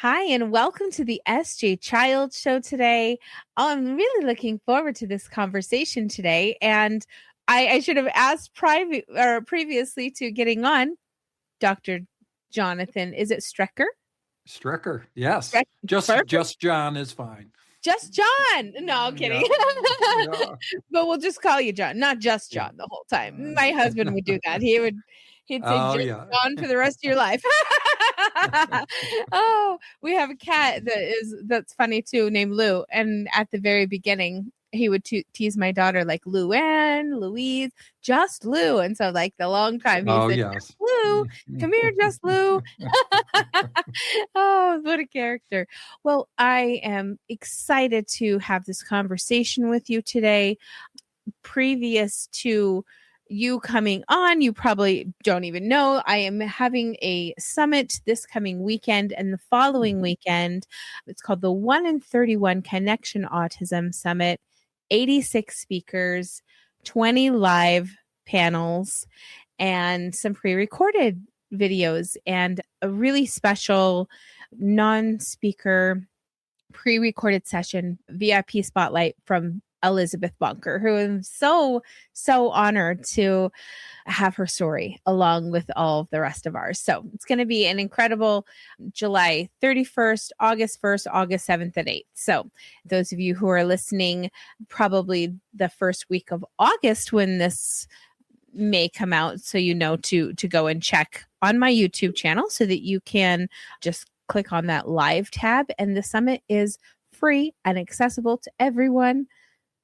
Hi, and welcome to the SJ Child Show today. I'm really looking forward to this conversation today. And I should have asked previously to getting on Dr. Jonathan. Is it Strecker? Strecker, yes. Perfect. Just John is fine. Just John. No, I'm kidding. Yeah. But we'll just call you John, not just John the whole time. My husband would do that. He'd say just John for the rest of your life. Oh, we have a cat that's funny too, named Lou. And at the very beginning, he would tease my daughter like Luann, Louise, just Lou. And so like the long time he said, yes. Just Lou, come here, just Lou. Oh, what a character. Well, I am excited to have this conversation with you today. Previous to you coming on, you probably don't even know, I am having a summit this coming weekend and the following weekend. It's called the 1 in 31 Connection Autism Summit. 86 speakers, 20 live panels, and some pre-recorded videos, and a really special non-speaker pre-recorded session, VIP spotlight from Elizabeth Bunker, who I'm so honored to have her story along with all of the rest of ours. So it's going to be an incredible July 31st, August 1st, August 7th, and 8th. So those of you who are listening, probably the first week of August when this may come out, so you know to go and check on my YouTube channel so that you can just click on that live tab. And the summit is free and accessible to everyone.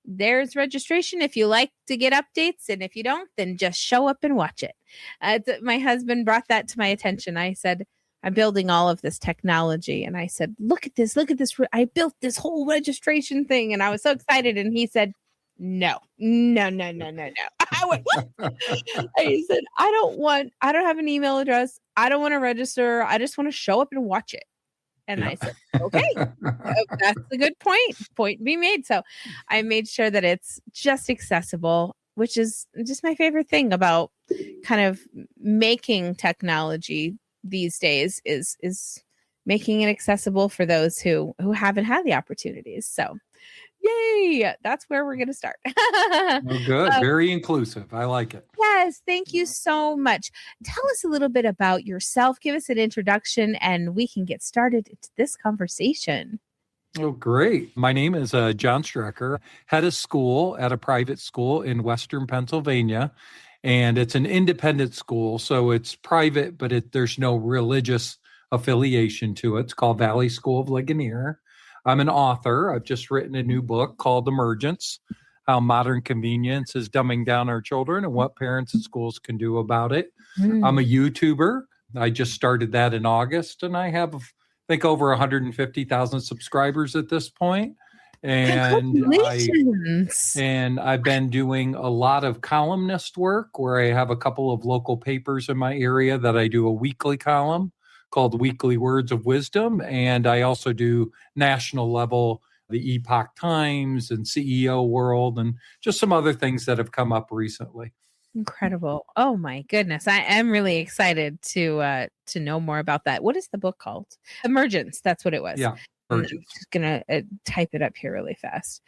There's registration if you like to get updates. And if you don't, then just show up and watch it. My husband brought that to my attention. I said, I'm building all of this technology. And I said, look at this. I built this whole registration thing. And I was so excited. And he said, no. I went, what? He said, I don't have an email address. I don't want to register. I just want to show up and watch it. And I said, okay, that's a good point being made. So I made sure that it's just accessible, which is just my favorite thing about kind of making technology these days is making it accessible for those who haven't had the opportunities. So yay, that's where we're going to start. Oh, good. Very inclusive. I like it. Yes. Thank you so much. Tell us a little bit about yourself. Give us an introduction and we can get started into this conversation. Oh, great. My name is John Strecker, head of school at a private school in Western Pennsylvania. And it's an independent school. So it's private, but there's no religious affiliation to it. It's called Valley School of Ligonier. I'm an author. I've just written a new book called Emergence, How Modern Convenience is Dumbing Down Our Children and What Parents and Schools Can Do About It. I'm a YouTuber. I just started that in August, and I have, I think, over 150,000 subscribers at this point. And I've been doing a lot of columnist work where I have a couple of local papers in my area that I do a weekly column called Weekly Words of Wisdom. And I also do national level, the Epoch Times and CEO World, and just some other things that have come up recently. Incredible. Oh my goodness. I am really excited to know more about that. What is the book called? Emergence. That's what it was. Yeah. Emergence. I'm just going to type it up here really fast.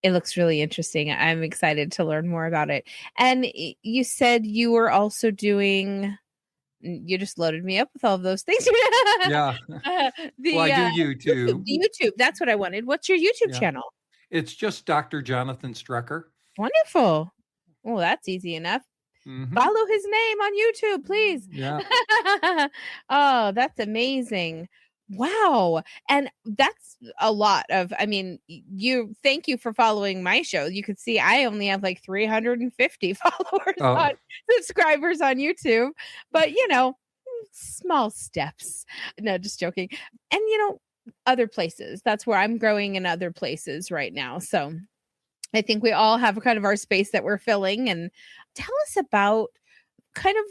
It looks really interesting. I'm excited to learn more about it. And you said you were also doing... You just loaded me up with all of those things. Yeah. I do YouTube. YouTube. That's what I wanted. What's your YouTube channel? It's just Dr. Jonathan Strecker. Wonderful. Well, that's easy enough. Mm-hmm. Follow his name on YouTube, please. Yeah. Oh, that's amazing. Wow. And that's a lot of, thank you for following my show. You could see I only have like 350 followers subscribers on YouTube, but small steps. No, just joking. And other places, that's where I'm growing in other places right now. So I think we all have kind of our space that we're filling. And tell us about kind of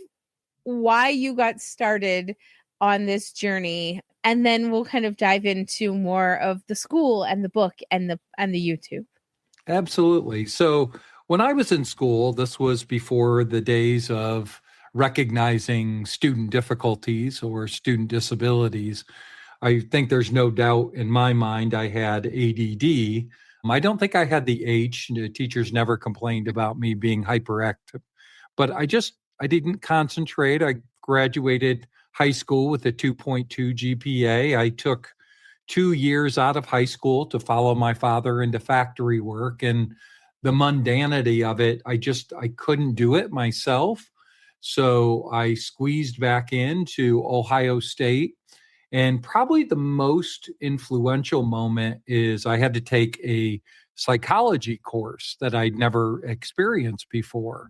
why you got started on this journey. And then we'll kind of dive into more of the school and the book and the YouTube. Absolutely. So when I was in school, this was before the days of recognizing student difficulties or student disabilities. I think there's no doubt in my mind I had ADD. I don't think I had the H. The teachers never complained about me being hyperactive, but I didn't concentrate. I graduated high school with a 2.2 GPA. I took 2 years out of high school to follow my father into factory work, and the mundanity of it, I couldn't do it myself. So I squeezed back into Ohio State. And probably the most influential moment is I had to take a psychology course that I'd never experienced before.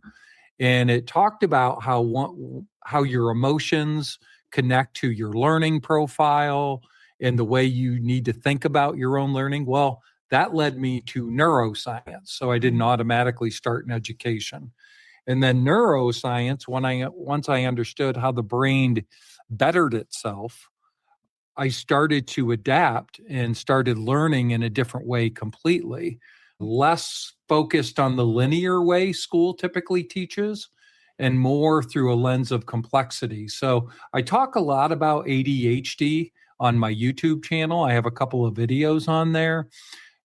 And it talked about how your emotions connect to your learning profile and the way you need to think about your own learning. Well, that led me to neuroscience. So I didn't automatically start in education. And then neuroscience, once I understood how the brain bettered itself, I started to adapt and started learning in a different way completely, less focused on the linear way school typically teaches and more through a lens of complexity. So I talk a lot about ADHD on my YouTube channel. I have a couple of videos on there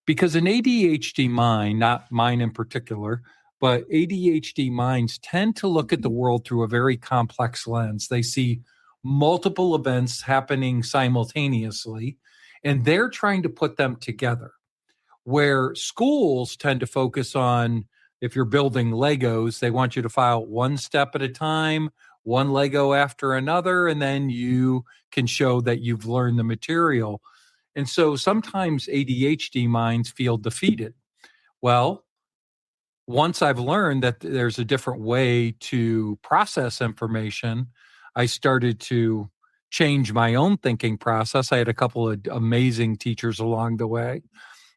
because an ADHD mind, not mine in particular, but ADHD minds tend to look at the world through a very complex lens. They see multiple events happening simultaneously, and they're trying to put them together. Where schools tend to focus on, if you're building Legos, they want you to file one step at a time, one Lego after another, and then you can show that you've learned the material. And so sometimes ADHD minds feel defeated. Well, once I've learned that there's a different way to process information, I started to change my own thinking process. I had a couple of amazing teachers along the way,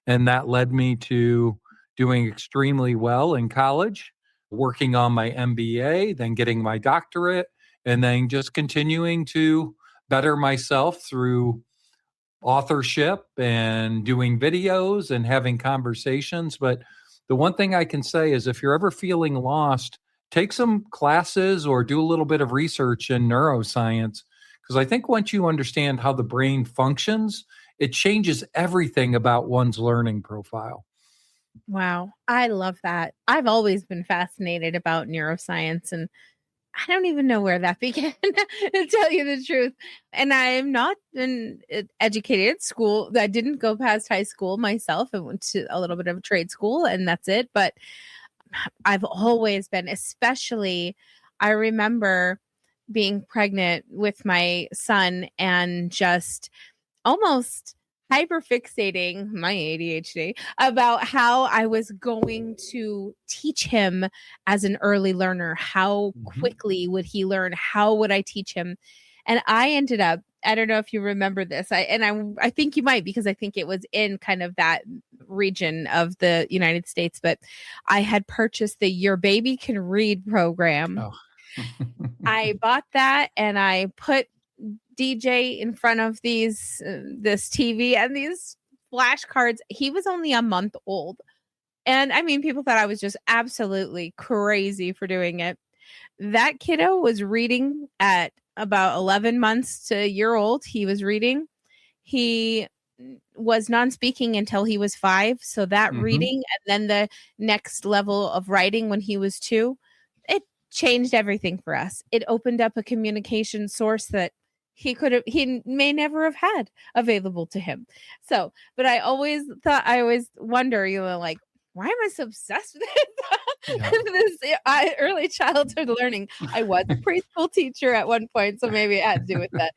and that led me to doing extremely well in college, working on my MBA, then getting my doctorate, and then just continuing to better myself through authorship and doing videos and having conversations. But the one thing I can say is if you're ever feeling lost, take some classes or do a little bit of research in neuroscience, because I think once you understand how the brain functions, it changes everything about one's learning profile. Wow. I love that. I've always been fascinated about neuroscience, and I don't even know where that began, to tell you the truth. And I am not educated at school. I didn't go past high school myself. I went to a little bit of a trade school, and that's it. But I've always been, especially, I remember being pregnant with my son and just almost hyperfixating my ADHD about how I was going to teach him as an early learner. How quickly would he learn? How would I teach him? And I ended up, I don't know if you remember this. I think you might, because I think it was in kind of that region of the United States, but I had purchased the Your Baby Can Read program. Oh. I bought that and I put DJ in front of this TV and these flashcards. He was only a month old. And I mean, people thought I was just absolutely crazy for doing it. That kiddo was reading at about 11 months to a year old. He was reading. He was non-speaking until he was 5. So that reading, and then the next level of writing when he was 2, it changed everything for us. It opened up a communication source that he may never have had available to him. So, but I always wonder, like, why am I so obsessed with this early childhood learning? I was a preschool teacher at one point, so maybe it had to do with that.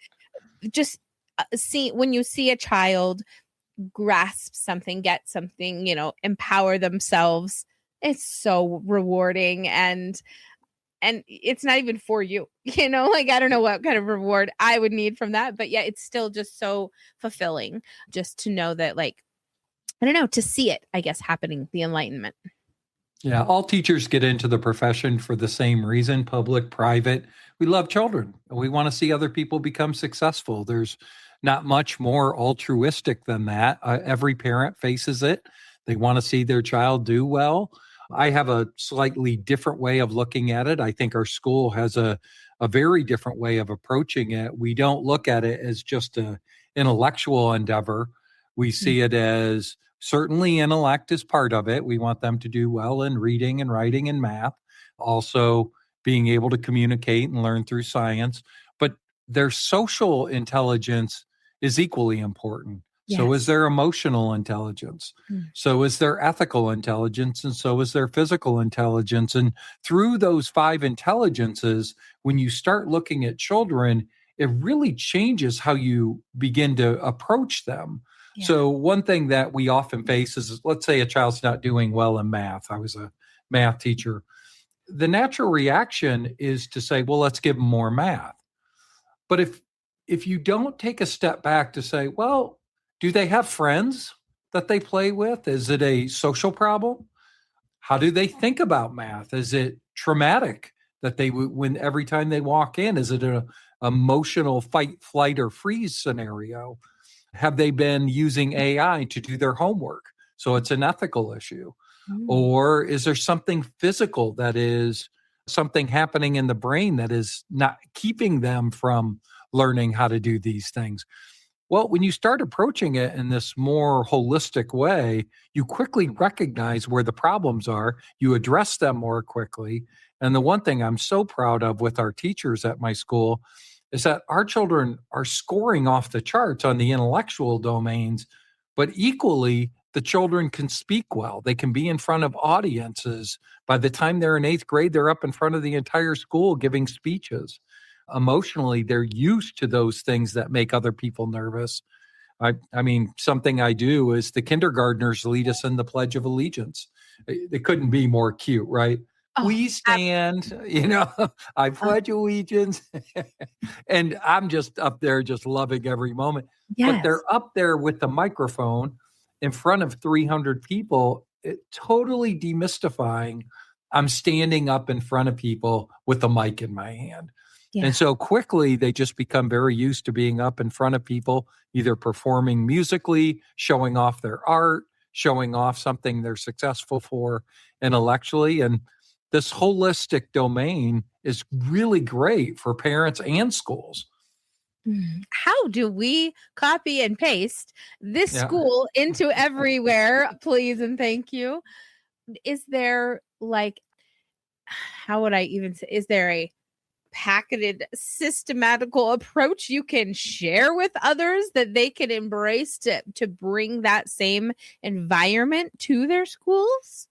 Just when you see a child grasp something, get something, empower themselves, it's so rewarding. And it's not even for you, like, I don't know what kind of reward I would need from that, but yeah, it's still just so fulfilling just to know that, like, I don't know, to see it, I guess, happening, the enlightenment. Yeah, all teachers get into the profession for the same reason, public, private. We love children. We want to see other people become successful. There's not much more altruistic than that. Every parent faces it. They want to see their child do well. I have a slightly different way of looking at it. I think our school has a very different way of approaching it. We don't look at it as just a intellectual endeavor. We see it as certainly intellect is part of it. We want them to do well in reading and writing and math, also being able to communicate and learn through science. But their social intelligence is equally important. So is their emotional intelligence. So is their ethical intelligence. And so is their physical intelligence. And through those 5 intelligences, when you start looking at children, it really changes how you begin to approach them. Yeah. So one thing that we often face is, let's say a child's not doing well in math. I was a math teacher. The natural reaction is to say, well, let's give them more math. But if you don't take a step back to say, well, do they have friends that they play with? Is it a social problem? How do they think about math? Is it traumatic that when every time they walk in, is it an emotional fight, flight, or freeze scenario? Have they been using AI to do their homework? So it's an ethical issue. Or is there something physical that is something happening in the brain that is not keeping them from learning how to do these things? Well, when you start approaching it in this more holistic way, you quickly recognize where the problems are. You address them more quickly. And the one thing I'm so proud of with our teachers at my school is that our children are scoring off the charts on the intellectual domains, but equally, the children can speak well. They can be in front of audiences. By the time they're in 8th grade, they're up in front of the entire school giving speeches. Emotionally, they're used to those things that make other people nervous. I mean, something I do is the kindergartners lead us in the Pledge of Allegiance. It couldn't be more cute, right? We stand, I pledge allegiance. And I'm just up there just loving every moment. Yes. But they're up there with the microphone in front of 300 people, totally demystifying. I'm standing up in front of people with a mic in my hand. Yeah. And so quickly, they just become very used to being up in front of people, either performing musically, showing off their art, showing off something they're successful for intellectually. And this holistic domain is really great for parents and schools. How do we copy and paste this school into everywhere, please and thank you? Is there how would I even say, is there a packeted systematical approach you can share with others that they can embrace to bring that same environment to their schools?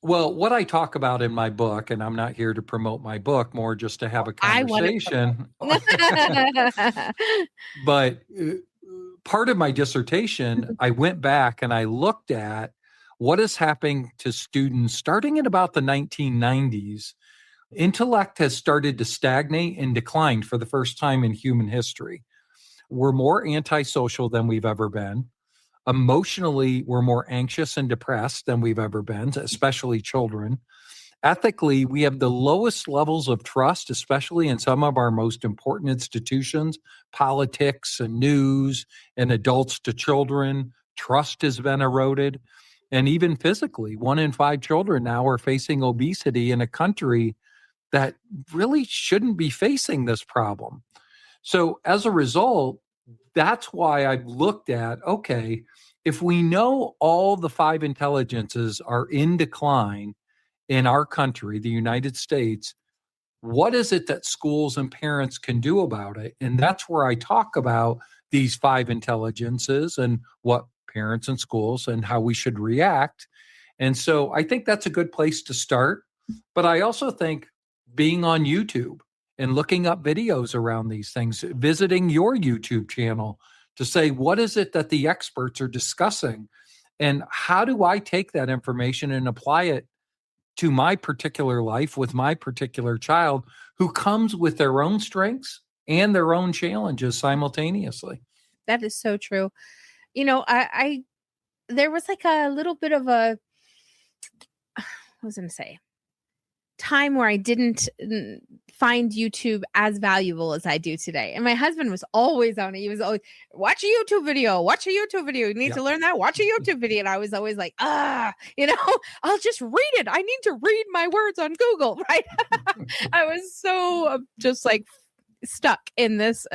Well, what I talk about in my book, and I'm not here to promote my book, more just to have a conversation. But part of my dissertation, I went back and I looked at what is happening to students starting in about the 1990s. Intellect has started to stagnate and decline for the first time in human history. We're more antisocial than we've ever been. Emotionally, we're more anxious and depressed than we've ever been, especially children. Ethically, we have the lowest levels of trust, especially in some of our most important institutions, politics and news and adults to children. Trust has been eroded. And even physically, 1 in 5 children now are facing obesity in a country that really shouldn't be facing this problem. So as a result, that's why I've looked at, okay, if we know all the 5 intelligences are in decline in our country, the United States, what is it that schools and parents can do about it? And that's where I talk about these 5 intelligences and what parents and schools and how we should react. And so I think that's a good place to start. But I also think being on YouTube and looking up videos around these things, visiting your YouTube channel to say, what is it that the experts are discussing? And how do I take that information and apply it to my particular life with my particular child who comes with their own strengths and their own challenges simultaneously? That is so true. I there was a little bit of I was going to say, time where I didn't find YouTube as valuable as I do today. And my husband was always on it. He was always, watch a YouTube video. You need to learn that. Watch a YouTube video. And I was always like, I'll just read it. I need to read my words on Google, right? I was so just stuck in this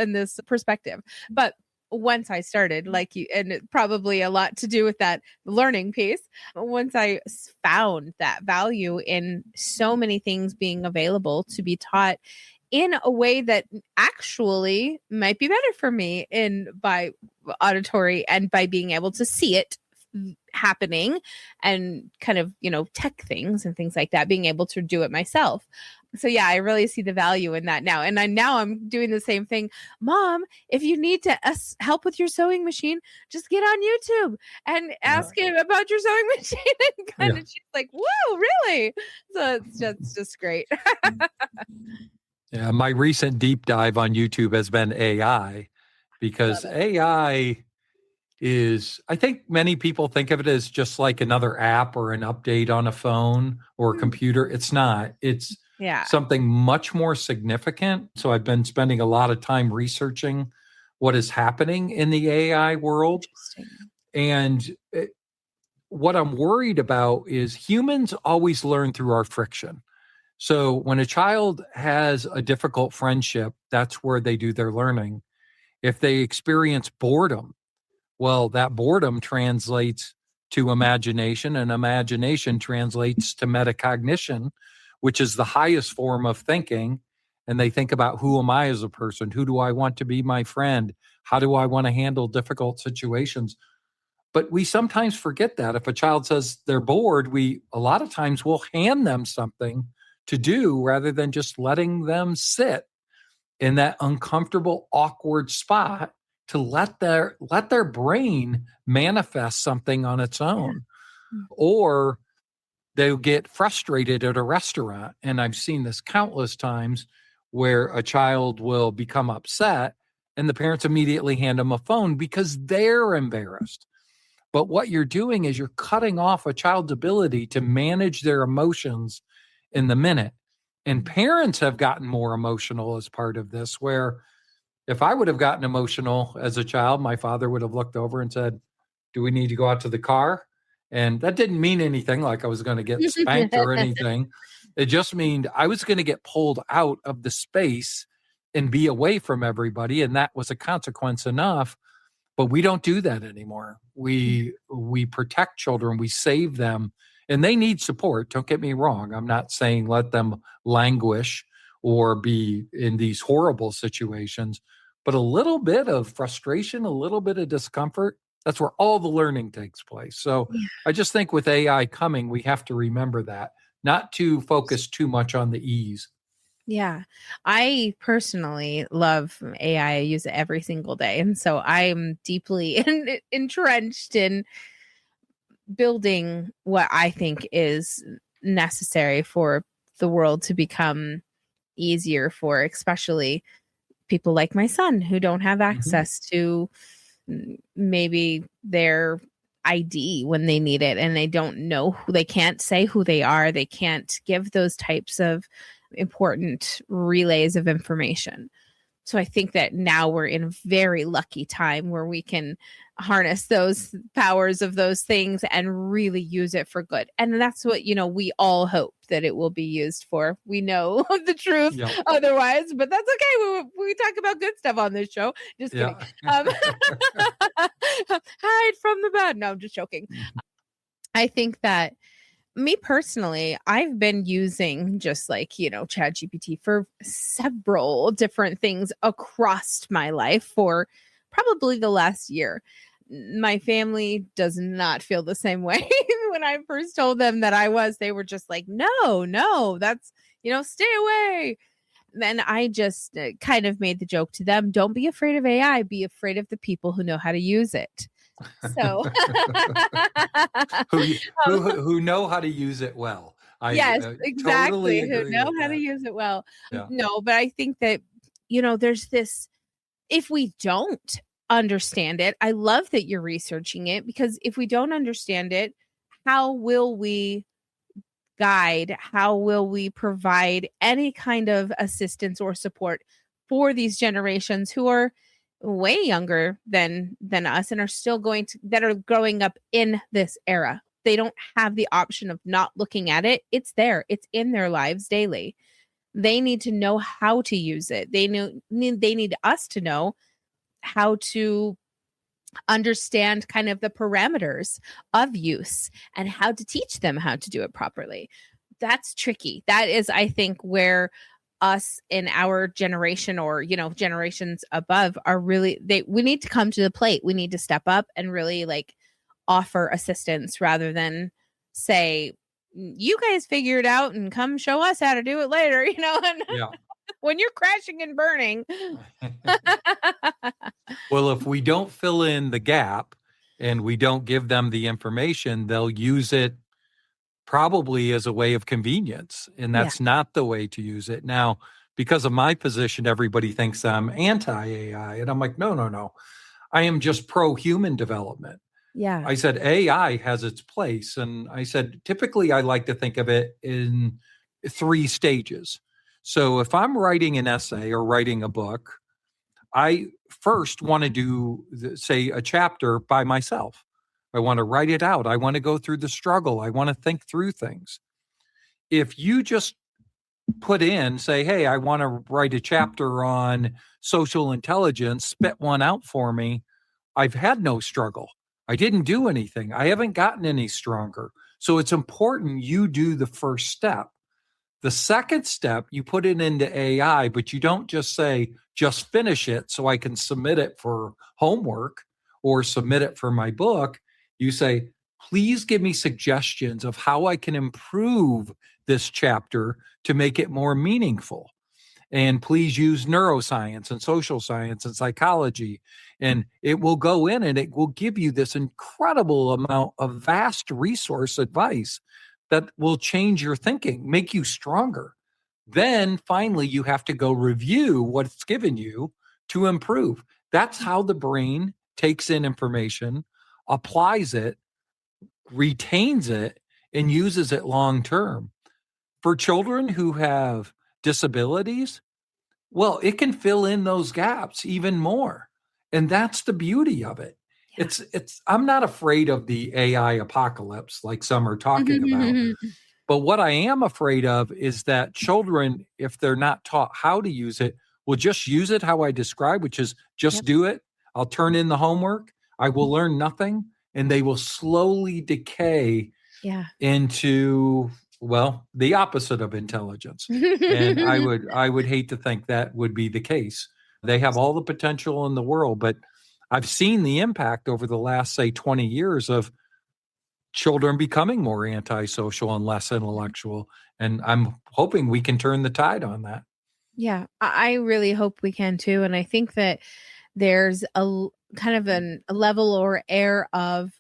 perspective. But once I started, like you, and it probably a lot to do with that learning piece. Once I found that value in so many things being available to be taught in a way that actually might be better for me in by auditory and by being able to see it happening and kind of, tech things and things like that, being able to do it myself. So yeah, I really see the value in that now. And I'm doing the same thing. Mom, if you need to help with your sewing machine, just get on YouTube and ask him about your sewing machine. And kind of, she's like, whoa, really? So it's just great. Yeah, my recent deep dive on YouTube has been AI, because AI is, I think many people think of it as just like another app or an update on a phone or a computer. It's not. It's something much more significant. So I've been spending a lot of time researching what is happening in the AI world. And what I'm worried about is humans always learn through our friction. So when a child has a difficult friendship, that's where they do their learning. If they experience boredom, well, that boredom translates to imagination, and imagination translates to metacognition, which is the highest form of thinking. And they think about, who am I as a person? Who do I want to be my friend? How do I want to handle difficult situations? But we sometimes forget that. If a child says they're bored, we a lot of times will hand them something to do rather than just letting them sit in that uncomfortable, awkward spot to let their brain manifest something on its own. Or they'll get frustrated at a restaurant. And I've seen this countless times where a child will become upset and the parents immediately hand them a phone because they're embarrassed. But what you're doing is you're cutting off a child's ability to manage their emotions in the minute. And parents have gotten more emotional as part of this, where if I would have gotten emotional as a child, my father would have looked over and said, do we need to go out to the car? And that didn't mean anything like I was going to get spanked or anything. It just meant I was going to get pulled out of the space and be away from everybody. And that was a consequence enough. But we don't do that anymore. We protect children. We save them. And they need support. Don't get me wrong. I'm not saying let them languish or be in these horrible situations, but a little bit of frustration, a little bit of discomfort, that's where all the learning takes place. So I just think with AI coming, we have to remember that, not to focus too much on the ease. Yeah, I personally love AI. I use it every single day. And so I'm deeply entrenched in building what I think is necessary for the world to become easier for, especially people like my son who don't have access to maybe their ID when they need it, and they don't know they can't say who they are. They can't give those types of important relays of information. So I think that now we're in a very lucky time where we can harness those powers of those things and really use it for good. And that's what, we all hope that it will be used for. We know the truth otherwise, but that's okay. We talk about good stuff on this show. Just kidding. Hide from the bad. No, I'm just joking. I think that me personally, I've been using just like, ChatGPT for several different things across my life for probably the last year. My family does not feel the same way. When I first told them that they were just like, no, that's, stay away. Then I just kind of made the joke to them, don't be afraid of AI, be afraid of the people who know how to use it. So who know how to use it well. Yes, exactly. Totally who know how to use it well. Yeah. No, but I think that, there's this, if we don't understand it, I love that you're researching it, because if we don't understand it, how will we guide? How will we provide any kind of assistance or support for these generations who are way younger than us and are still that are growing up in this era? They don't have the option of not looking at it. It's there. It's in their lives daily. They need to know how to use it. They need us to know how to understand kind of the parameters of use and how to teach them how to do it properly. That's tricky. That is, I think, where us in our generation, or generations above, are really, we need to come to the plate. We need to step up and really like offer assistance, rather than say, you guys figure it out and come show us how to do it later, and Yeah. when you're crashing and burning. Well, if we don't fill in the gap and we don't give them the information, they'll use it probably as a way of convenience. And that's not the way to use it. Now, because of my position, everybody thinks I'm anti-AI. And I'm like, no. I am just pro-human development. Yeah. I said, AI has its place. And I said, typically, I like to think of it in 3 stages. So if I'm writing an essay or writing a book, I first want to do, say, a chapter by myself. I want to write it out. I want to go through the struggle. I want to think through things. If you just put in, say, hey, I want to write a chapter on social intelligence, spit one out for me, I've had no struggle. I didn't do anything. I haven't gotten any stronger. So it's important you do the first step. The second step, you put it into AI, but you don't just say, just finish it so I can submit it for homework or submit it for my book. You say, please give me suggestions of how I can improve this chapter to make it more meaningful. And please use neuroscience and social science and psychology. And it will go in and it will give you this incredible amount of vast resource advice that will change your thinking, make you stronger. Then finally, you have to go review what it's given you to improve. That's how the brain takes in information, applies it, retains it, and uses it long term. For children who have disabilities, well, it can fill in those gaps even more. And that's the beauty of it. Yeah. I'm not afraid of the AI apocalypse like some are talking about. But what I am afraid of is that children, if they're not taught how to use it, will just use it how I described, which is just do it. I'll turn in the homework. I will learn nothing. And they will slowly decay into, well, the opposite of intelligence. And I would hate to think that would be the case. They have all the potential in the world, but I've seen the impact over the last, say, 20 years of children becoming more antisocial and less intellectual. And I'm hoping we can turn the tide on that. Yeah, I really hope we can too. And I think that there's a kind of a level or air of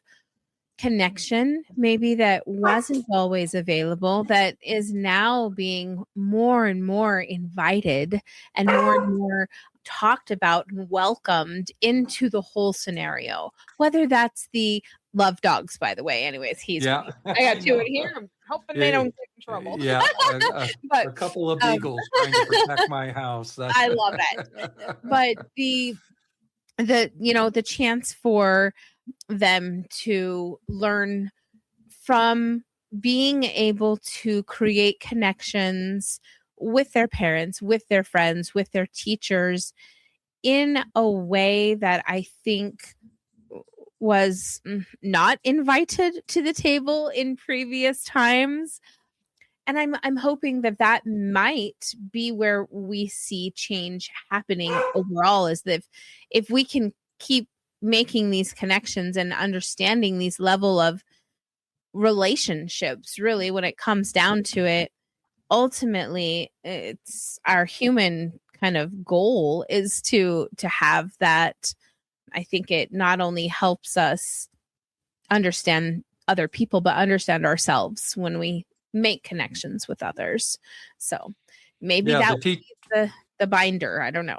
connection maybe that wasn't always available, that is now being more and more invited and more talked about and welcomed into the whole scenario. Whether that's the love dogs, by the way. Anyways, I got 2 in here. I'm hoping they don't get in trouble. Yeah, but, a couple of beagles trying to protect my house. I love it. But the chance for them to learn from being able to create connections with their parents, with their friends, with their teachers in a way that I think was not invited to the table in previous times. And I'm hoping that might be where we see change happening overall, is that if we can keep making these connections and understanding these level of relationships, really, when it comes down to it, ultimately it's our human kind of goal is to have that. I think it not only helps us understand other people, but understand ourselves when we make connections with others. So maybe that would be the binder. I don't know.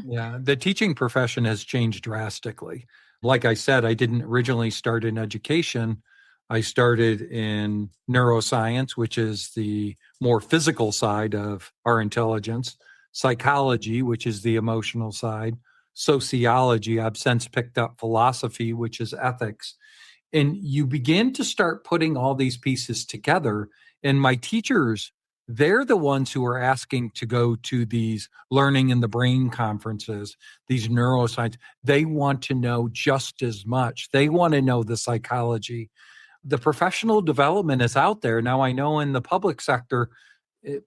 Yeah, the teaching profession has changed drastically. Like I said, I didn't originally start in education. I started in neuroscience, which is the more physical side of our intelligence, psychology, which is the emotional side, sociology. I've since picked up philosophy, which is ethics. And you begin to start putting all these pieces together. And my teachers they're the ones who are asking to go to these learning in the brain conferences, these neuroscience. They want to know just as much. They want to know the psychology. The professional development is out there. Now, I know in the public sector,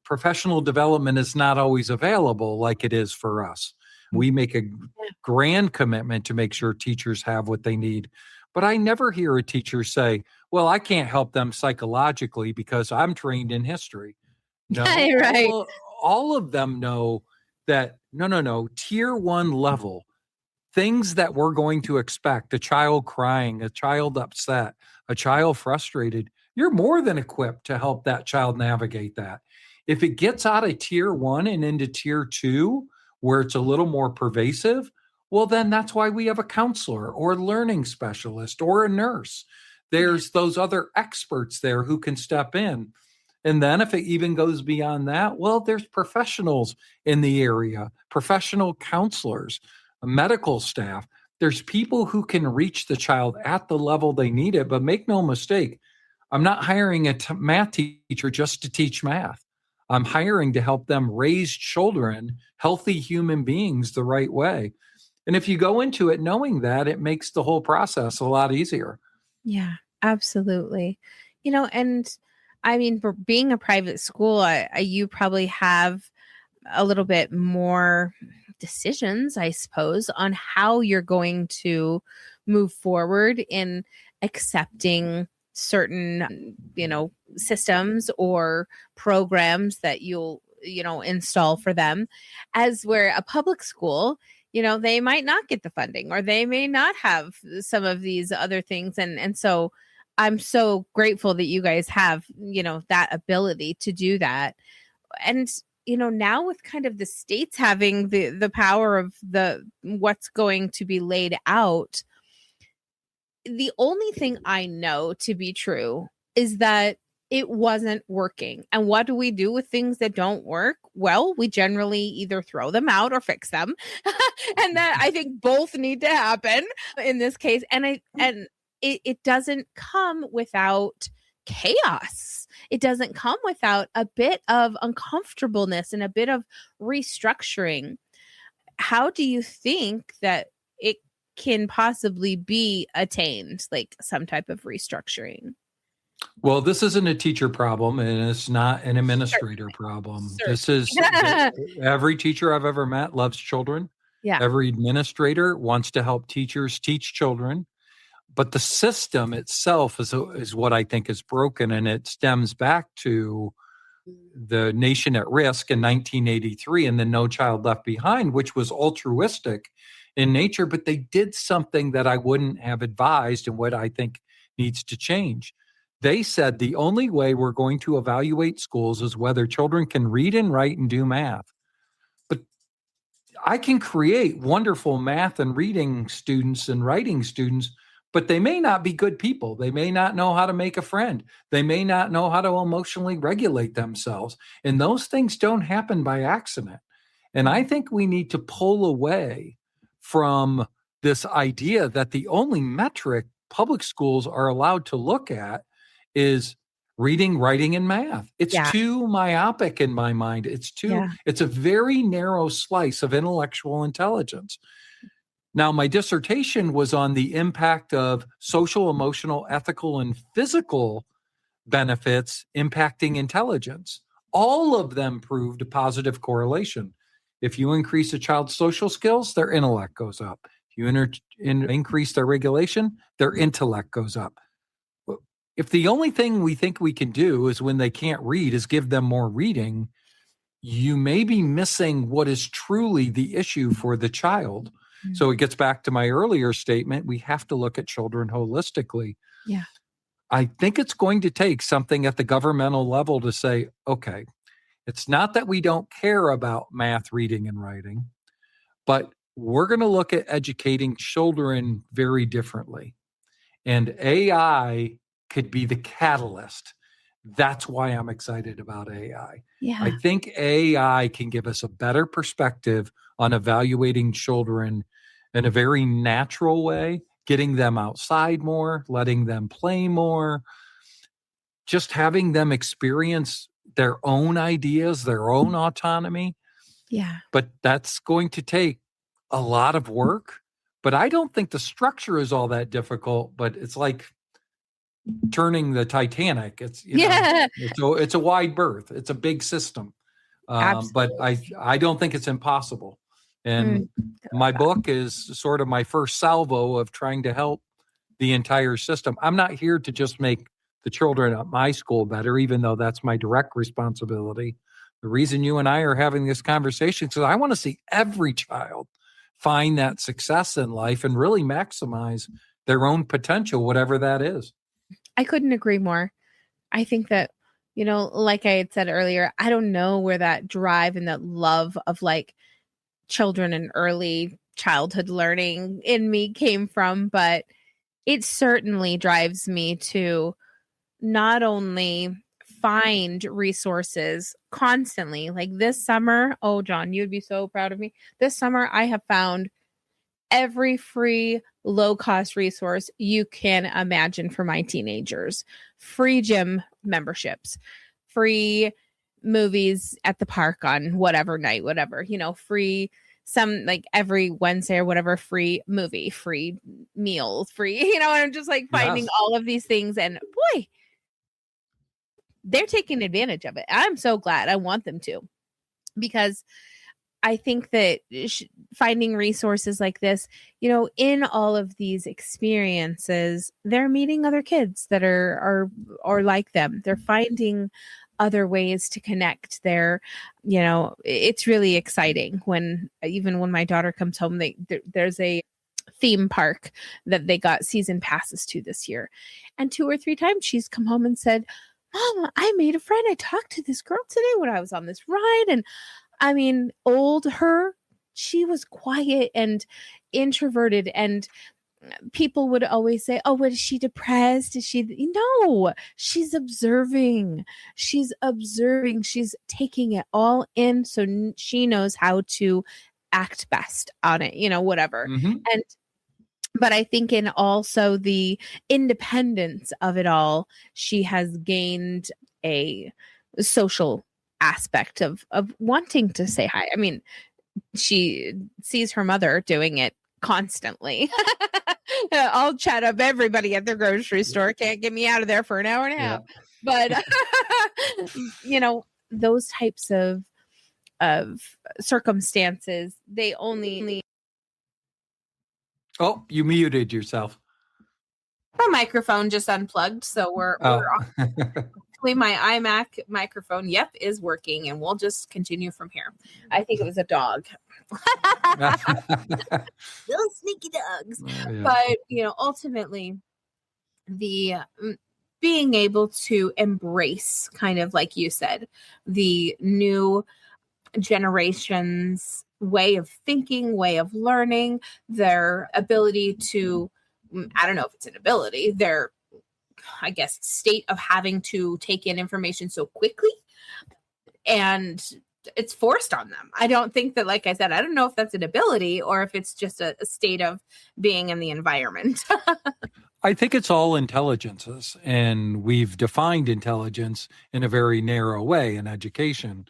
professional development is not always available like it is for us. We make a grand commitment to make sure teachers have what they need. But I never hear a teacher say, well, I can't help them psychologically because I'm trained in history. No, Right. all of them know that no, tier 1 level, things that we're going to expect, a child crying, a child upset, a child frustrated, you're more than equipped to help that child navigate that. If it gets out of tier 1 and into tier 2, where it's a little more pervasive, well, then that's why we have a counselor or a learning specialist or a nurse. There's those other experts there who can step in. And then if it even goes beyond that, well, there's professionals in the area, professional counselors, medical staff. There's people who can reach the child at the level they need it. But make no mistake, I'm not hiring a math teacher just to teach math. I'm hiring to help them raise children, healthy human beings, the right way. And if you go into it knowing that, it makes the whole process a lot easier. Yeah, absolutely. And I mean, for being a private school, you probably have a little bit more decisions, I suppose, on how you're going to move forward in accepting certain, systems or programs that you'll, install for them. As where a public school, they might not get the funding or they may not have some of these other things. And so I'm so grateful that you guys have, that ability to do that. And now with kind of the states having the power of what's going to be laid out, the only thing I know to be true is that it wasn't working. And what do we do with things that don't work? Well, we generally either throw them out or fix them. And that I think both need to happen in this case. And it doesn't come without chaos. It doesn't come without a bit of uncomfortableness and a bit of restructuring. How do you think that it can possibly be attained, like some type of restructuring? Well, this isn't a teacher problem and it's not an administrator problem. This is every teacher I've ever met loves children. Yeah. Every administrator wants to help teachers teach children. But the system itself is what I think is broken, and it stems back to the Nation at Risk in 1983 and the No Child Left Behind, which was altruistic in nature, but they did something that I wouldn't have advised and what I think needs to change. They said the only way we're going to evaluate schools is whether children can read and write and do math. But I can create wonderful math and reading students and writing students, but they may not be good people. They may not know how to make a friend. They may not know how to emotionally regulate themselves. And those things don't happen by accident. And I think we need to pull away from this idea that the only metric public schools are allowed to look at is reading, writing, and math. It's too myopic in my mind. It's a very narrow slice of intellectual intelligence. Now, my dissertation was on the impact of social, emotional, ethical, and physical benefits impacting intelligence. All of them proved a positive correlation. If you increase a child's social skills, their intellect goes up. If you increase their regulation, their intellect goes up. If the only thing we think we can do is when they can't read is give them more reading, you may be missing what is truly the issue for the child. So it gets back to my earlier statement. We have to look at children holistically. Yeah. I think it's going to take something at the governmental level to say, okay, it's not that we don't care about math, reading, and writing, but we're going to look at educating children very differently. And AI could be the catalyst. That's why I'm excited about AI. Yeah. I think AI can give us a better perspective on evaluating children in a very natural way, getting them outside more, letting them play more, just having them experience their own ideas, their own autonomy. Yeah. But that's going to take a lot of work. But I don't think the structure is all that difficult, but it's like turning the Titanic. It's, Yeah. it's a wide berth. It's a big system. But I don't think it's impossible. And my book is sort of my first salvo of trying to help the entire system. I'm not here to just make the children at my school better, even though that's my direct responsibility. The reason you and I are having this conversation is because I want to see every child find that success in life and really maximize their own potential, whatever that is. I couldn't agree more. I think that, like I had said earlier, I don't know where that drive and that love of like children and early childhood learning in me came from, but it certainly drives me to not only find resources constantly. Like this summer, oh, John, you'd be so proud of me. This summer, I have found every free low-cost resource you can imagine for my teenagers. Free gym memberships, free movies at the park on whatever night, whatever, free some like every Wednesday or whatever, free movie, free meals, free, and I'm just like finding all of these things. And boy, they're taking advantage of it. I'm so glad. I want them to, because I think that finding resources like this, in all of these experiences, they're meeting other kids that are like them. They're finding other ways to connect. It's really exciting when my daughter comes home, there's a theme park that they got season passes to this year. And 2 or 3 times she's come home and said, Mom, I made a friend. I talked to this girl today when I was on this ride. And I mean, she was quiet and introverted, and people would always say, oh, what is she depressed? No, she's observing. She's taking it all in. So she knows how to act best on it, whatever. Mm-hmm. But I think in also the independence of it all, she has gained a social aspect of wanting to say hi. I mean, she sees her mother doing it constantly. I'll chat up everybody at the grocery store. Can't get me out of there for an hour and a half. But those types of circumstances, they only. Oh, you muted yourself. My microphone just unplugged, so we're off. My iMac microphone, is working, and we'll just continue from here. I think it was a dog. Little sneaky dogs. Oh, yeah. But, ultimately, the being able to embrace, kind of like you said, the new generation's way of thinking, way of learning, their ability to, I don't know if it's an ability, their state of having to take in information so quickly, and it's forced on them. I don't think that, like I said, I don't know if that's an ability or if it's just a state of being in the environment. I think it's all intelligences, and we've defined intelligence in a very narrow way in education.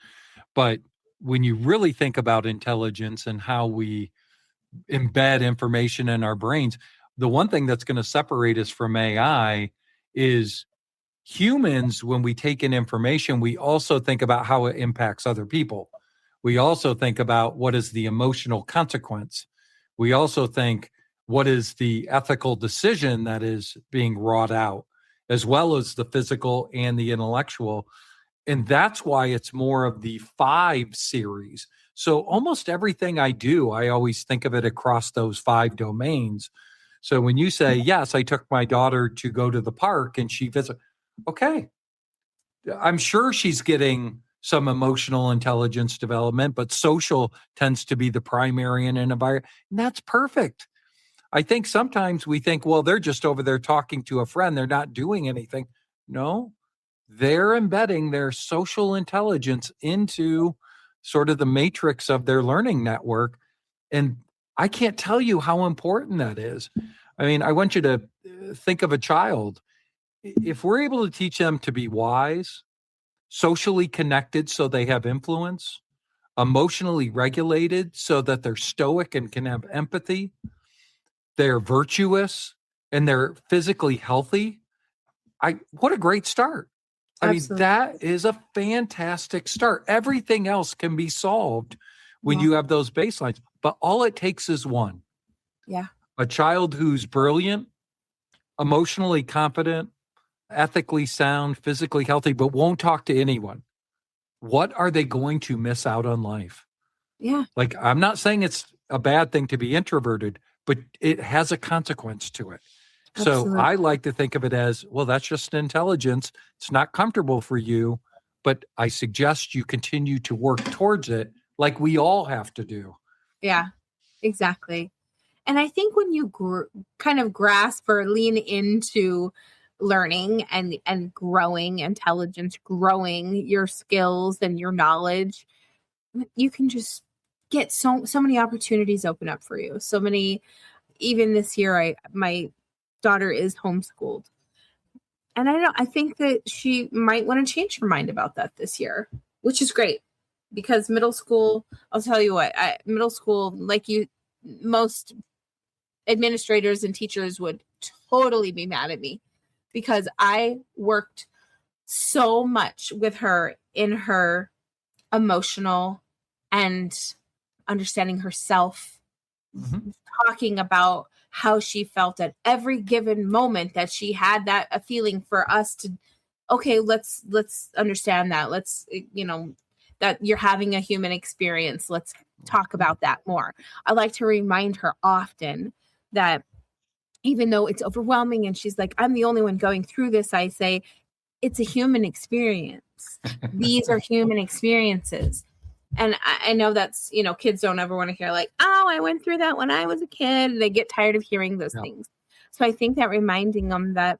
But when you really think about intelligence and how we embed information in our brains, the one thing that's going to separate us from AI is humans. When we take in information, we also think about how it impacts other people. We also think about what is the emotional consequence. We also think, what is the ethical decision that is being wrought out, as well as the physical and the intellectual. And that's why it's more of the 5 series. So almost everything I do, I always think of it across those 5 domains. So when you say, yes, I took my daughter to go to the park and she visited, okay, I'm sure she's getting some emotional intelligence development, but social tends to be the primary in an environment. And that's perfect. I think sometimes we think, well, they're just over there talking to a friend. They're not doing anything. No, they're embedding their social intelligence into sort of the matrix of their learning network. And I can't tell you how important that is. I mean, I want you to think of a child. If we're able to teach them to be wise, socially connected so they have influence, emotionally regulated so that they're stoic and can have empathy, they're virtuous, and they're physically healthy. What a great start. I mean, Absolutely. that is a fantastic start. Everything else can be solved when you have those baselines, but all it takes is one. Yeah. A child who's brilliant, emotionally confident, ethically sound, physically healthy, but won't talk to anyone. What are they going to miss out on life? Yeah. Like, I'm not saying it's a bad thing to be introverted, but it has a consequence to it. So Absolutely. I like to think of it as, well, that's just an intelligence. It's not comfortable for you, but I suggest you continue to work towards it like we all have to do. Yeah, exactly. And I think when you kind of grasp or lean into learning and growing intelligence, growing your skills and your knowledge, you can just get so many opportunities open up for you. So many, even this year, my daughter is homeschooled. And I think that she might want to change her mind about that this year, which is great because middle school, I'll tell you what, middle school, like most administrators and teachers would totally be mad at me because I worked so much with her in her emotional and understanding herself, talking about how she felt at every given moment that she had that a feeling for us to, okay, let's understand that. Let's, that you're having a human experience. Let's talk about that more. I like to remind her often that even though it's overwhelming and she's like, I'm the only one going through this, I say, it's a human experience. These are human experiences. And I know that's, kids don't ever want to hear like, oh, I went through that when I was a kid. And they get tired of hearing those things. So I think that reminding them that,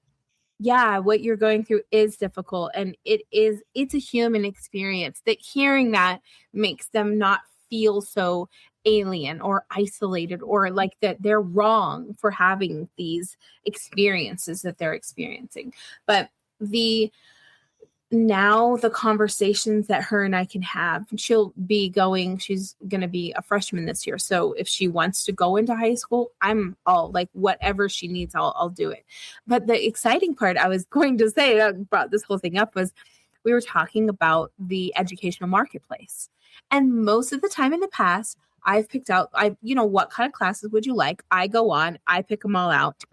yeah, what you're going through is difficult. And it's a human experience, that hearing that makes them not feel so alien or isolated or like that they're wrong for having these experiences that they're experiencing. But the conversations that her and I can have, she's going to be a freshman this year. So if she wants to go into high school, I'm all like, whatever she needs, I'll do it. But the exciting part I was going to say that brought this whole thing up was we were talking about the educational marketplace. And most of the time in the past, I've picked out, what kind of classes would you like? I go on, I pick them all out.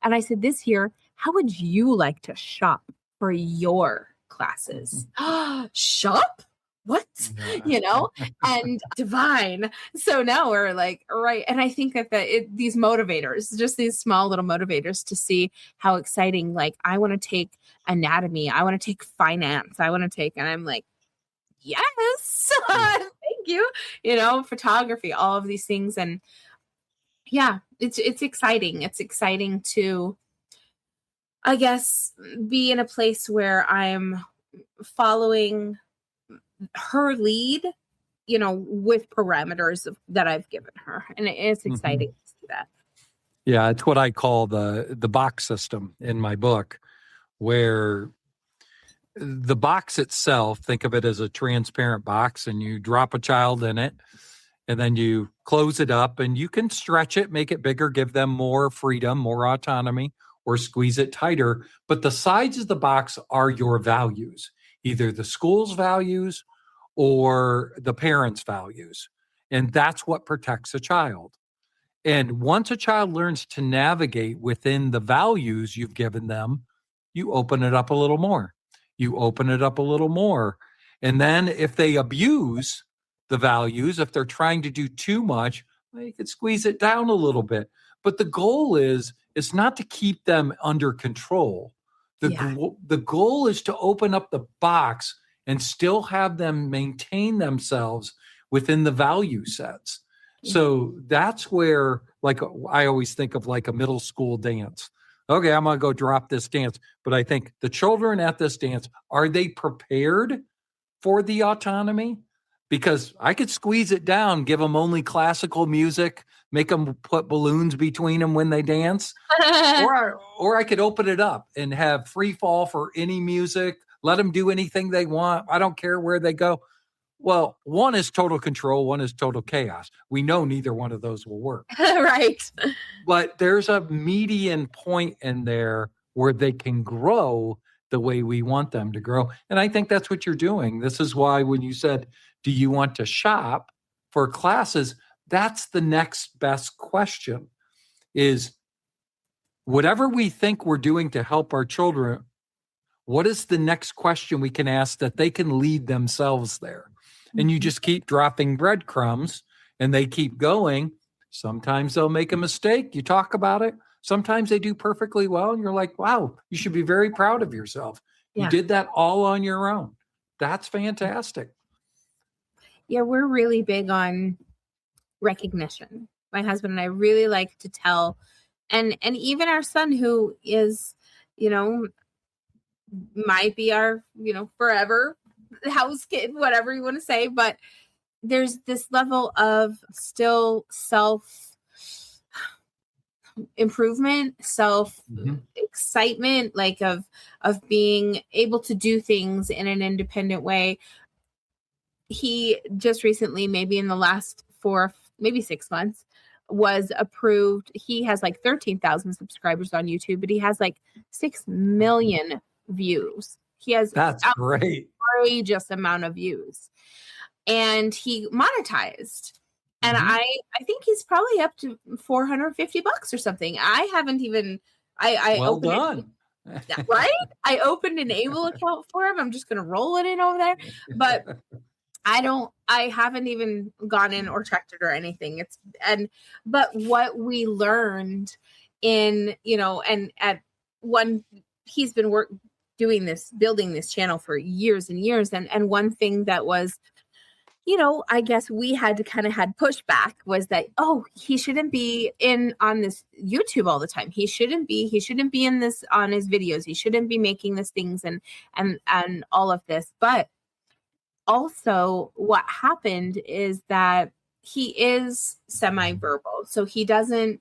And I said, this year, how would you like to shop for your classes? Shop? What? And divine. So now we're like, right. And I think that these motivators, just these small little motivators to see how exciting, like, I want to take anatomy. I want to take finance. And I'm like, yes, thank you. Photography, all of these things. And yeah, it's exciting. It's exciting to, I guess, be in a place where I'm following her lead, with parameters that I've given her. And it's exciting to see that. Yeah, it's what I call the box system in my book, where the box itself, think of it as a transparent box, and you drop a child in it, and then you close it up, and you can stretch it, make it bigger, give them more freedom, more autonomy, or squeeze it tighter. But the sides of the box are your values, either the school's values or the parents' values. And that's what protects a child. And once a child learns to navigate within the values you've given them, you open it up a little more. You open it up a little more. And then if they abuse the values, if they're trying to do too much, well, you could squeeze it down a little bit. But the goal is not to keep them under control. The goal is to open up the box and still have them maintain themselves within the value sets. So that's where, like, I always think of like a middle school dance. Okay, I'm going to go drop this dance. But I think the children at this dance, are they prepared for the autonomy? Because I could squeeze it down, give them only classical music, make them put balloons between them when they dance. or I could open it up and have free fall for any music, let them do anything they want. I don't care where they go. Well, one is total control, one is total chaos. We know neither one of those will work. Right. But there's a median point in there where they can grow the way we want them to grow. And I think that's what you're doing. This is why when you said, do you want to shop for classes? That's the next best question, is whatever we think we're doing to help our children, what is the next question we can ask that they can lead themselves there? And you just keep dropping breadcrumbs and they keep going. Sometimes they'll make a mistake. You talk about it. Sometimes they do perfectly well. And you're like, wow, you should be very proud of yourself. Yeah. You did that all on your own. That's fantastic. Yeah, we're really big on recognition. My husband and I really like to tell, and even our son, who is, might be our, forever house kid, whatever you want to say, but there's this level of still self improvement, self excitement, like of being able to do things in an independent way. He just recently, maybe in the last 6 months, was approved. He has like 13,000 subscribers on YouTube, but he has like 6 million views. He has that's great, outrageous amount of views, and he monetized. And I think he's probably up to $450 or something. I haven't even. I well done. Right? I opened an Able account for him. I'm just going to roll it in over there, but I haven't even gone in or checked it or anything. But what we learned in, and at one, he's been building this channel for years and years. And one thing that was, I guess we had pushback was that, he shouldn't be on this YouTube all the time. He shouldn't be in this on his videos. He shouldn't be making these things and all of this. But also what happened is that he is semi-verbal. So he doesn't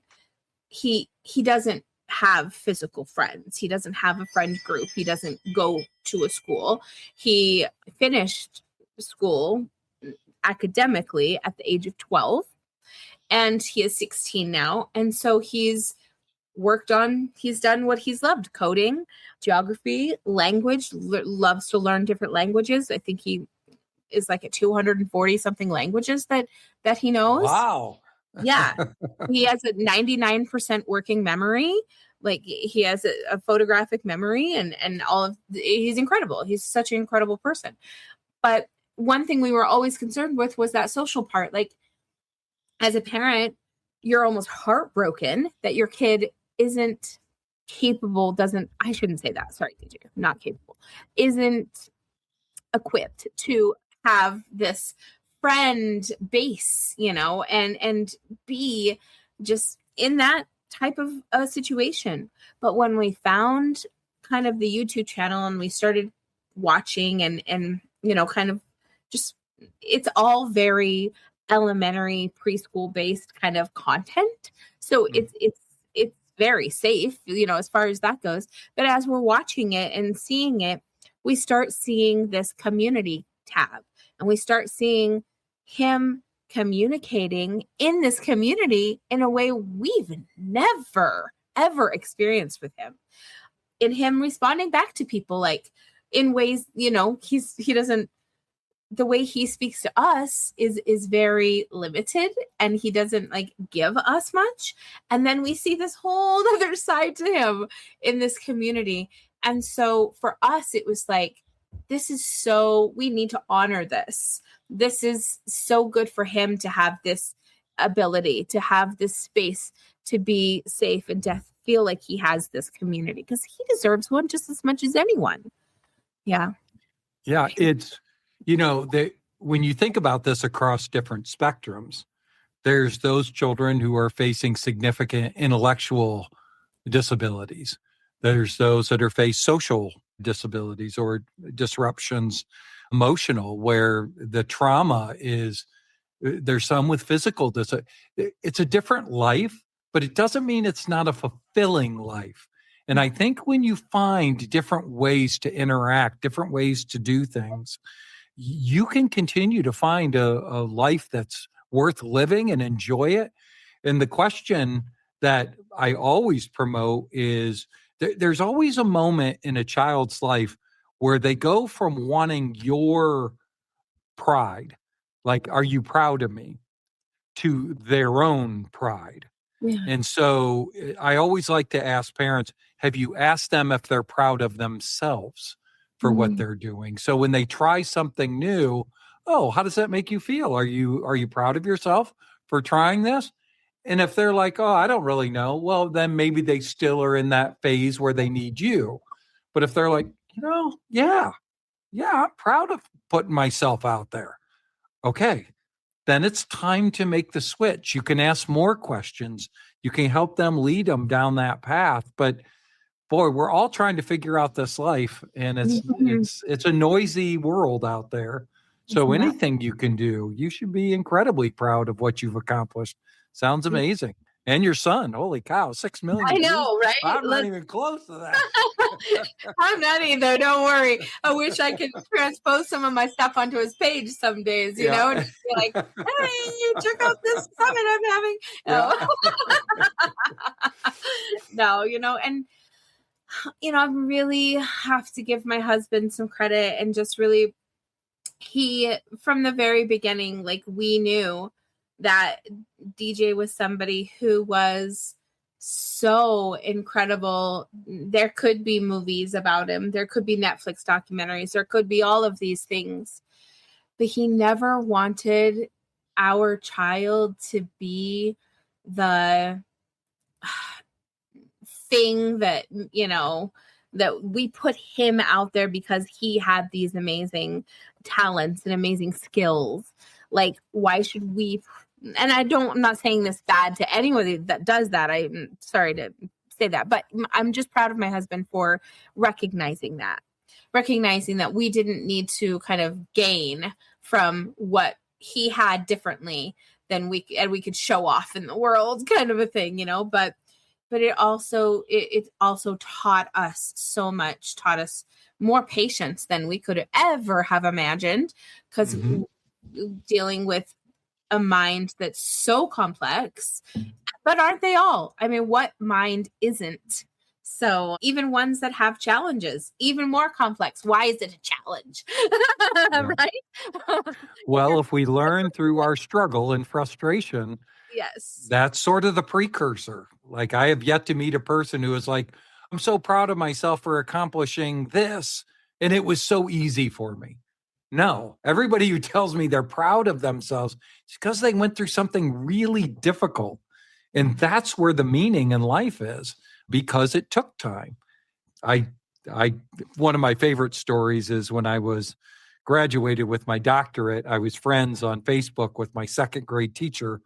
have physical friends. He doesn't have a friend group. He doesn't go to a school. He finished school academically at the age of 12, and he is 16 now. And so he's done what he's loved: coding, geography, language, loves to learn different languages. I think he is like at 240 something languages that he knows. Wow. Yeah. He has a 99% working memory. Like, he has a photographic memory and he's incredible. He's such an incredible person. But one thing we were always concerned with was that social part. Like, as a parent, you're almost heartbroken that your kid isn't capable, I shouldn't say that. Sorry, DJ, not capable, isn't equipped to have this friend base, and be just in that type of a situation. But when we found kind of the YouTube channel and we started watching and kind of just, it's all very elementary, preschool based kind of content. So it's very safe, as far as that goes. But as we're watching it and seeing it, we start seeing this community tab, and we start seeing him communicating in this community in a way we've never, ever experienced with him. In him responding back to people, like, in ways, he doesn't, the way he speaks to us is very limited, and he doesn't like give us much. And then we see this whole other side to him in this community. And so for us, it was like, we need to honor this. This is so good for him to have this ability, to have this space, to be safe and to feel like he has this community, because he deserves one just as much as anyone. Yeah. Yeah. It's, when you think about this across different spectrums, there's those children who are facing significant intellectual disabilities. There's those that are face social disabilities or disruptions, emotional, where the trauma is, there's some with physical it's a different life, but it doesn't mean it's not a fulfilling life. And I think when you find different ways to interact, different ways to do things, you can continue to find a life that's worth living and enjoy it. And the question that I always promote is there's always a moment in a child's life where they go from wanting your pride, like, are you proud of me, to their own pride. Yeah. And so I always like to ask parents, have you asked them if they're proud of themselves for what they're doing? So when they try something new, oh, how does that make you feel? Are you proud of yourself for trying this? And if they're like, oh, I don't really know, well, then maybe they still are in that phase where they need you. But if they're like, yeah, I'm proud of putting myself out there. Okay, then it's time to make the switch. You can ask more questions. You can help them, lead them down that path. But boy, we're all trying to figure out this life, and it's a noisy world out there. So anything you can do, you should be incredibly proud of what you've accomplished. Sounds amazing. And your son, holy cow, 6 million. I know, right? I'm not even close to that. I'm not either. Don't worry. I wish I could transpose some of my stuff onto his page some days, you know, and just be like, hey, check out this summit I'm having. No, and, I really have to give my husband some credit, and just really, he, from the very beginning, like, we knew that DJ was somebody who was so incredible. There could be movies about him. There could be Netflix documentaries. There could be all of these things. But he never wanted our child to be the thing that, that we put him out there because he had these amazing talents and amazing skills. Like, why should we? And I'm not saying this bad to anybody that does that. I'm sorry to say that, but I'm just proud of my husband for recognizing that we didn't need to kind of gain from what he had differently than we could show off in the world, kind of a thing, but it also taught us so much, taught us more patience than we could ever have imagined, because dealing with a mind that's so complex, but aren't they all? I mean, what mind isn't? So even ones that have challenges, even more complex. Why is it a challenge? Right? Well, if we learn through our struggle and frustration, yes, that's sort of the precursor. Like, I have yet to meet a person who is like, I'm so proud of myself for accomplishing this, and it was so easy for me. No, everybody who tells me they're proud of themselves, it's because they went through something really difficult. And that's where the meaning in life is, because it took time. One of my favorite stories is when I was graduated with my doctorate, I was friends on Facebook with my second grade teacher,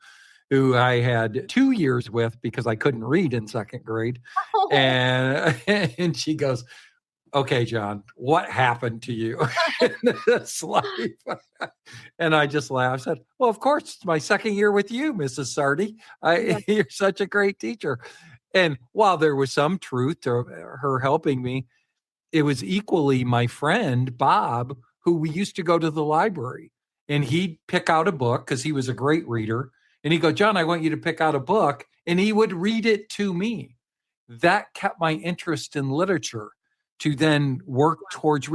who I had 2 years with because I couldn't read in second grade. Oh. And she goes, okay, John, what happened to you in this life? And I just laughed. I said, well, of course, it's my second year with you, Mrs. Sardi. You're such a great teacher. And while there was some truth to her helping me, it was equally my friend, Bob, who we used to go to the library. And he'd pick out a book because he was a great reader. And he'd go, John, I want you to pick out a book. And he would read it to me. That kept my interest in literature to then work towards.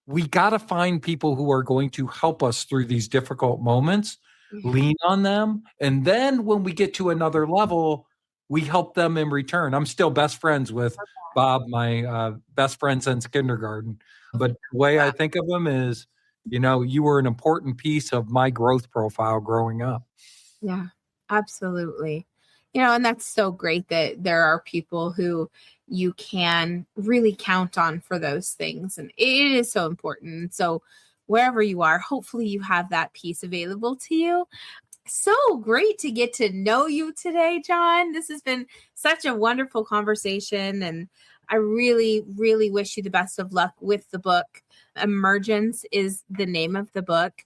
We got to find people who are going to help us through these difficult moments, lean on them. And then when we get to another level, we help them in return. I'm still best friends with Bob, my best friend since kindergarten. But the way I think of him is, you were an important piece of my growth profile growing up. Yeah, absolutely. And that's so great that there are people who you can really count on for those things. And it is so important. So wherever you are, hopefully you have that piece available to you. So great to get to know you today, John. This has been such a wonderful conversation. And I really, really wish you the best of luck with the book. Emergence is the name of the book.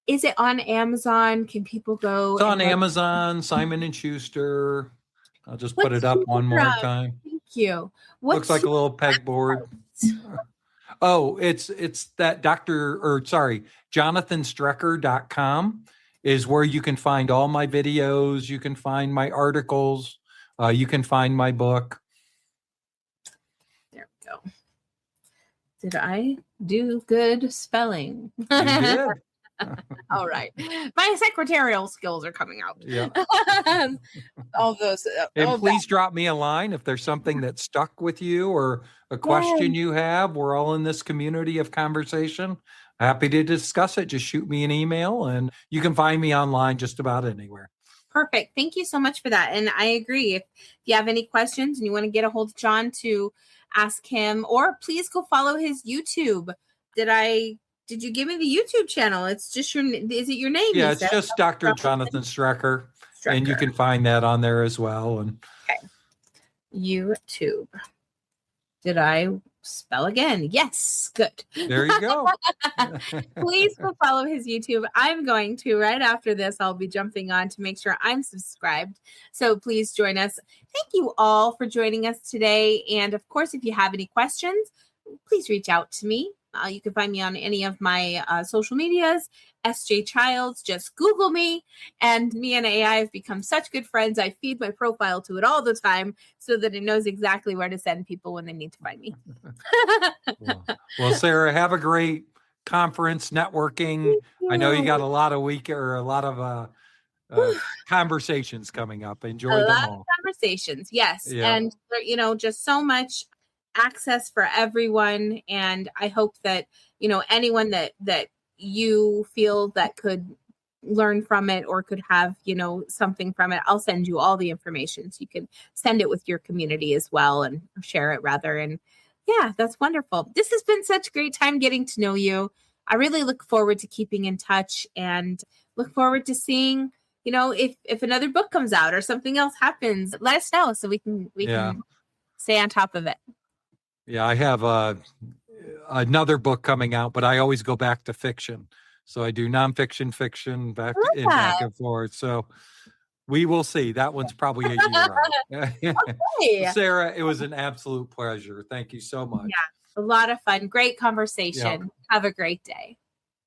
Is it on Amazon? Can people go? It's on Amazon, Simon & Schuster. I'll just put it up one more time. Thank you. Looks like a little pegboard. Oh, it's that jonathanstrecker.com is where you can find all my videos. You can find my articles. You can find my book. There we go. Did I do good spelling? You did. All right. My secretarial skills are coming out. Yeah. All those. And please drop me a line if there's something that stuck with you or a question you have. We're all in this community of conversation. Happy to discuss it. Just shoot me an email and you can find me online just about anywhere. Perfect. Thank you so much for that. And I agree. If you have any questions and you want to get a hold of John to ask him, or please go follow his YouTube. Did you give me the YouTube channel? It's just is it your name? Yeah, it's just Dr. Jonathan Strecker. And you can find that on there as well. And okay. YouTube. Did I spell again? Yes. Good. There you go. Please go follow his YouTube. I'm going to, right after this, I'll be jumping on to make sure I'm subscribed. So please join us. Thank you all for joining us today. And of course, if you have any questions, please reach out to me. You can find me on any of my social medias, SJ Childs. Just Google me. And me and AI have become such good friends. I feed my profile to it all the time so that it knows exactly where to send people when they need to find me. Well, Sarah, have a great conference networking. I know you got a lot of conversations coming up. Enjoy them all. A lot of conversations, yes. Yeah. And, just so much access for everyone. And I hope that, anyone that you feel that could learn from it or could have, something from it, I'll send you all the information so you can send it with your community as well and share it rather. And yeah, that's wonderful. This has been such a great time getting to know you. I really look forward to keeping in touch and look forward to seeing, if another book comes out or something else happens, let us know so we can stay on top of it. Yeah, I have another book coming out, but I always go back to fiction. So I do nonfiction, fiction, back and forth. So we will see. That one's probably a year out. Okay. Sarah, it was an absolute pleasure. Thank you so much. Yeah, a lot of fun. Great conversation. Yeah. Have a great day.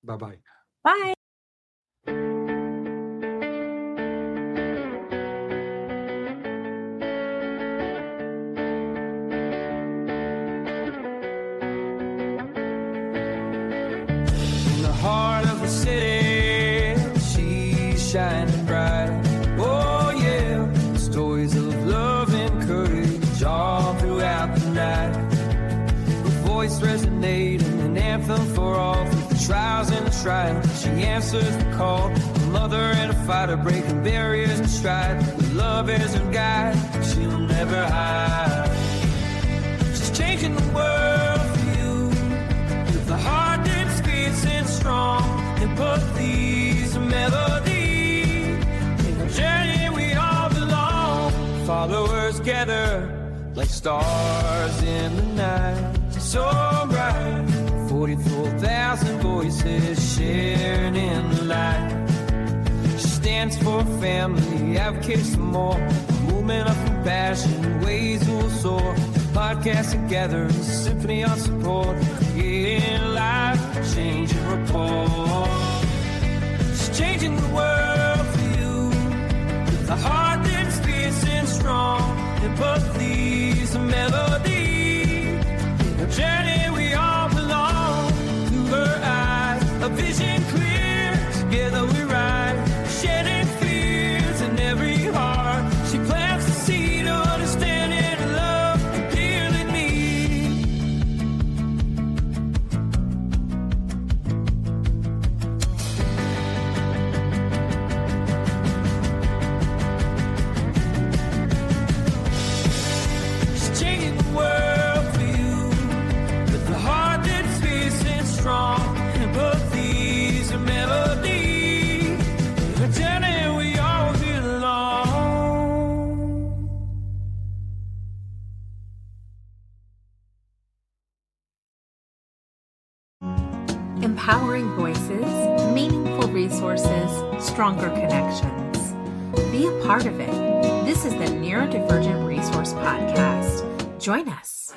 Bye-bye. Bye. Heart of the city, she's shining bright. Oh yeah, stories of love and courage all throughout the night. Her voice resonating, an anthem for all through the trials and the trials. She answers the call, a mother and a fighter, breaking barriers and stride. With love as her guide, she'll never hide. She's changing the world for you with the heart that's beating strong. Empathy's a melody. In our journey we all belong. Followers gather like stars in the night. So bright, 44,000 voices shared in the light. She stands for family, advocates for more. A movement of compassion, ways will soar. Podcast together, a symphony of support. Creating life, changing rapport. She's changing the world for you with a heart that's beating strong. Empathy's a melody. In our journey we all belong. Through her eyes, a vision clear. Together we ride, shedding fears in every heart. She plants the seed of understanding and love. Empowering voices, meaningful resources, stronger connections. Be a part of it. This is the Neurodivergent Resource Podcast. Join us.